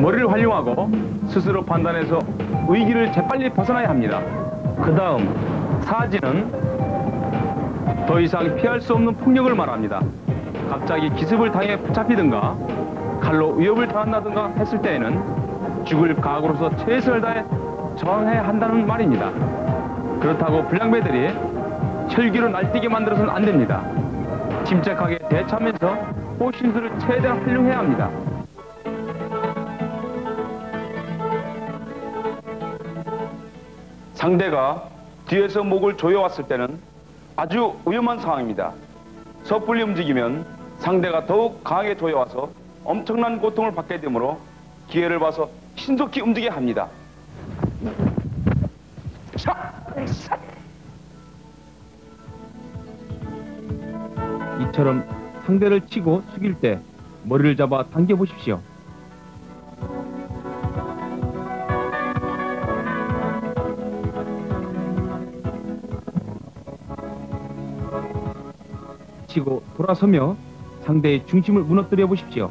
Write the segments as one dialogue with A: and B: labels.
A: 머리를 활용하고 스스로 판단해서 위기를 재빨리 벗어나야 합니다. 그 다음 사지는 더 이상 피할 수 없는 폭력을 말합니다. 갑자기 기습을 당해 붙잡히든가 칼로 위협을 당한다든가 했을 때에는 죽을 각오로서 최선을 다해 저항해야 한다는 말입니다. 그렇다고 불량배들이 혈기로 날뛰게 만들어서는 안 됩니다. 침착하게 대처하면서 호신술을 최대한 활용해야 합니다. 상대가 뒤에서 목을 조여왔을 때는 아주 위험한 상황입니다. 섣불리 움직이면 상대가 더욱 강하게 조여와서 엄청난 고통을 받게 되므로 기회를 봐서 신속히 움직여야 합니다. 이처럼 상대를 치고 숙일 때 머리를 잡아 당겨 보십시오. 치고 돌아서며 상대의 중심을 무너뜨려 보십시오.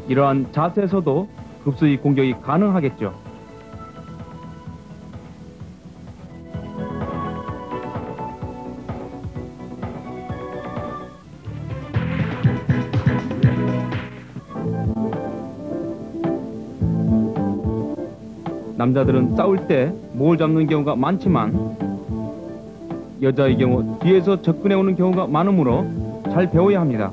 A: 이러한 자세에서도 급수의 공격이 가능하겠죠. 남자들은 싸울 때 목을 잡는 경우가 많지만 여자의 경우 뒤에서 접근해 오는 경우가 많으므로 잘 배워야 합니다.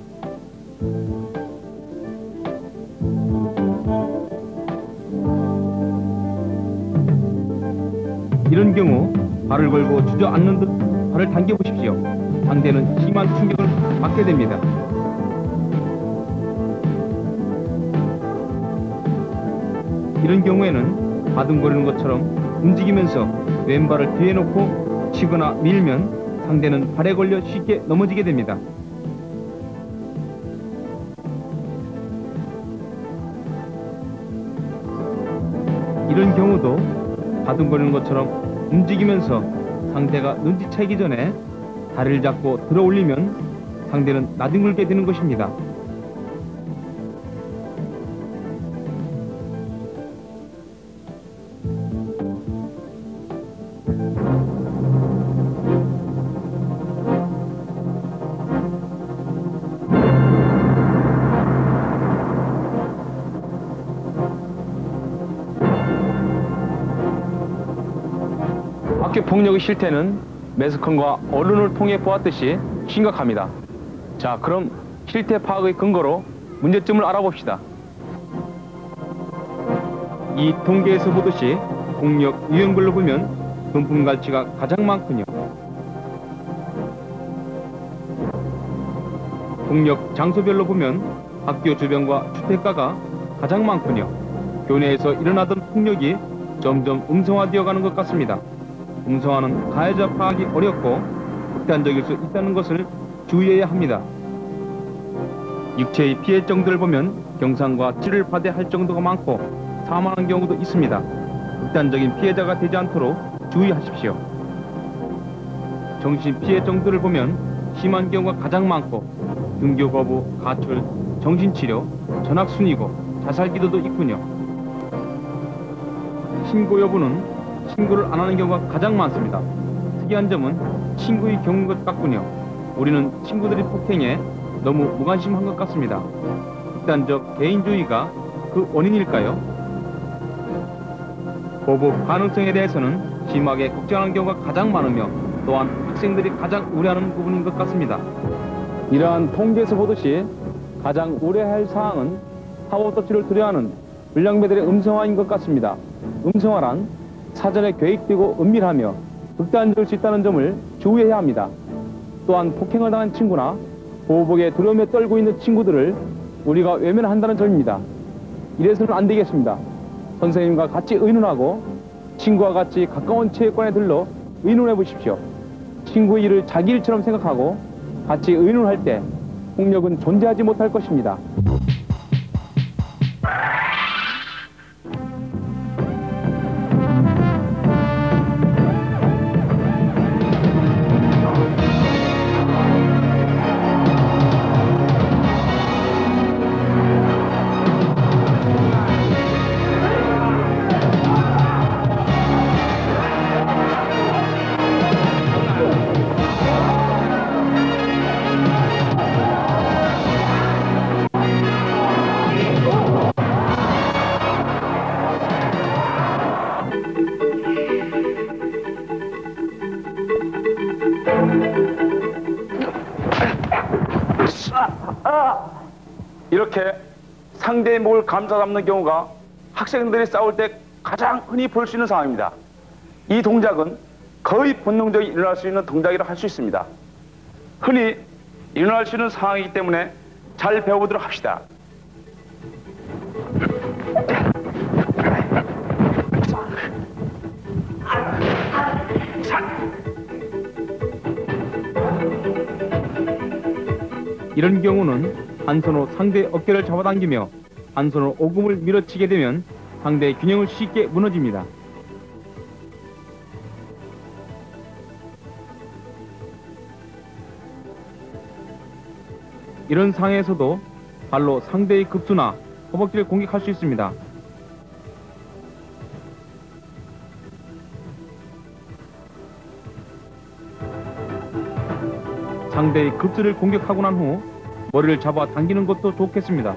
A: 이런 경우 발을 걸고 주저앉는 듯 발을 당겨 보십시오. 상대는 심한 충격을 받게 됩니다. 이런 경우에는 바둥거리는 것처럼 움직이면서 왼발을 뒤에 놓고 치거나 밀면 상대는 발에 걸려 쉽게 넘어지게 됩니다. 이런 경우도 바둥거리는 것처럼 움직이면서 상대가 눈치채기 전에 다리를 잡고 들어 올리면 상대는 나뒹굴게 되는 것입니다. 학교 폭력의 실태는 매스컴과 언론을 통해 보았듯이 심각합니다. 자, 그럼 실태 파악의 근거로 문제점을 알아봅시다. 이 통계에서 보듯이 폭력 유형별로 보면 금품갈취가 가장 많군요. 폭력 장소별로 보면 학교 주변과 주택가가 가장 많군요. 교내에서 일어나던 폭력이 점점 음성화되어 가는 것 같습니다. 음성화는 가해자 파악이 어렵고 극단적일 수 있다는 것을 주의해야 합니다. 육체의 피해 정도를 보면 경상과 치료를 받아야 할 정도가 많고 사망하는 경우도 있습니다. 극단적인 피해자가 되지 않도록 주의하십시오. 정신 피해 정도를 보면 심한 경우가 가장 많고 등교 거부, 가출, 정신치료, 전학순이고 자살기도도 있군요. 신고 여부는 신고를 안 하는 경우가 가장 많습니다. 특이한 점은 친구의 경우인 것 같군요. 우리는 친구들의 폭행에 너무 무관심한 것 같습니다. 극단적 개인주의가 그 원인일까요? 보복 가능성에 대해서는 심하게 걱정하는 경우가 가장 많으며 또한 학생들이 가장 우려하는 부분인 것 같습니다. 이러한 통계에서 보듯이 가장 우려할 사항은 사법조치를 두려워하는 불량배들의 음성화인 것 같습니다. 음성화란 사전에 계획되고 은밀하며 극단적일 수 있다는 점을 주의해야 합니다. 또한 폭행을 당한 친구나 보복에 두려움에 떨고 있는 친구들을 우리가 외면한다는 점입니다. 이래서는 안 되겠습니다. 선생님과 같이 의논하고 친구와 같이 가까운 체육관에 들러 의논해 보십시오. 친구의 일을 자기 일처럼 생각하고 같이 의논할 때 폭력은 존재하지 못할 것입니다.
B: 이렇게 상대의 목을 감싸잡는 경우가 학생들이 싸울 때 가장 흔히 볼 수 있는 상황입니다. 이 동작은 거의 본능적으로 일어날 수 있는 동작이라 할 수 있습니다. 흔히 일어날 수 있는 상황이기 때문에 잘 배워보도록 합시다.
A: 이런 경우는 한 손으로 상대의 어깨를 잡아당기며 한 손으로 오금을 밀어치게 되면 상대의 균형을 쉽게 무너집니다. 이런 상황에서도 발로 상대의 급수나 허벅지를 공격할 수 있습니다. 상대의 급수를 공격하고 난 후 머리를 잡아 당기는 것도 좋겠습니다.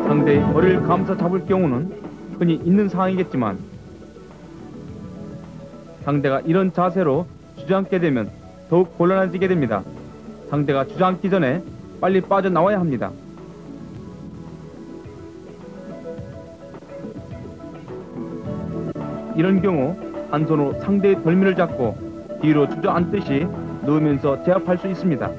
A: 상대의 머리를 감싸 잡을 경우는 흔히 있는 상황이겠지만 상대가 이런 자세로 주저앉게 되면 더욱 곤란해지게 됩니다. 상대가 주저앉기 전에 빨리 빠져나와야 합니다. 이런 경우 한 손으로 상대의 덜미를 잡고 뒤로 주저앉듯이 누우면서 제압할 수 있습니다.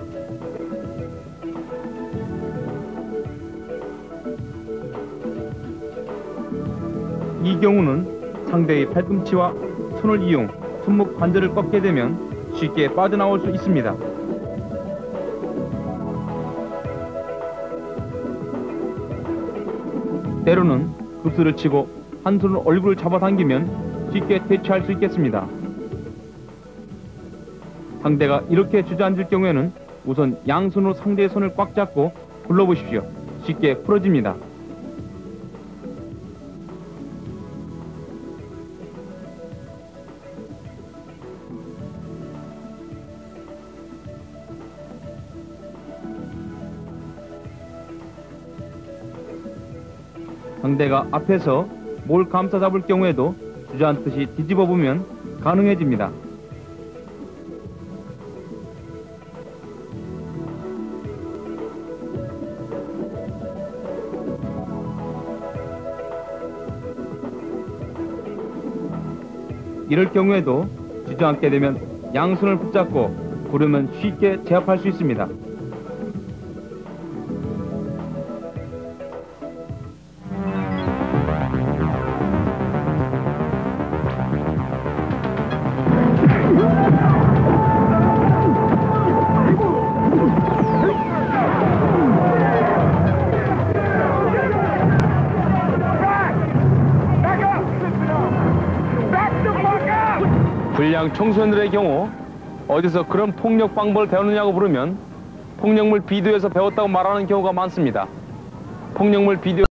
A: 이 경우는 상대의 팔꿈치와 손을 이용 손목 관절을 꺾게 되면 쉽게 빠져나올 수 있습니다. 때로는 급수를 치고 한 손으로 얼굴을 잡아당기면 쉽게 퇴치할 수 있겠습니다. 상대가 이렇게 주저앉을 경우에는 우선 양손으로 상대의 손을 꽉 잡고 굴러보십시오. 쉽게 풀어집니다. 상대가 앞에서 목을 감싸 잡을 경우에도 주저앉듯이 뒤집어 보면 가능해집니다. 이럴 경우에도 주저앉게 되면 양손을 붙잡고 구르면 쉽게 제압할 수 있습니다. 불량 청소년들의 경우 어디서 그런 폭력 방법을 배웠느냐고 물으면 폭력물 비디오에서 배웠다고 말하는 경우가 많습니다. 폭력물 비디오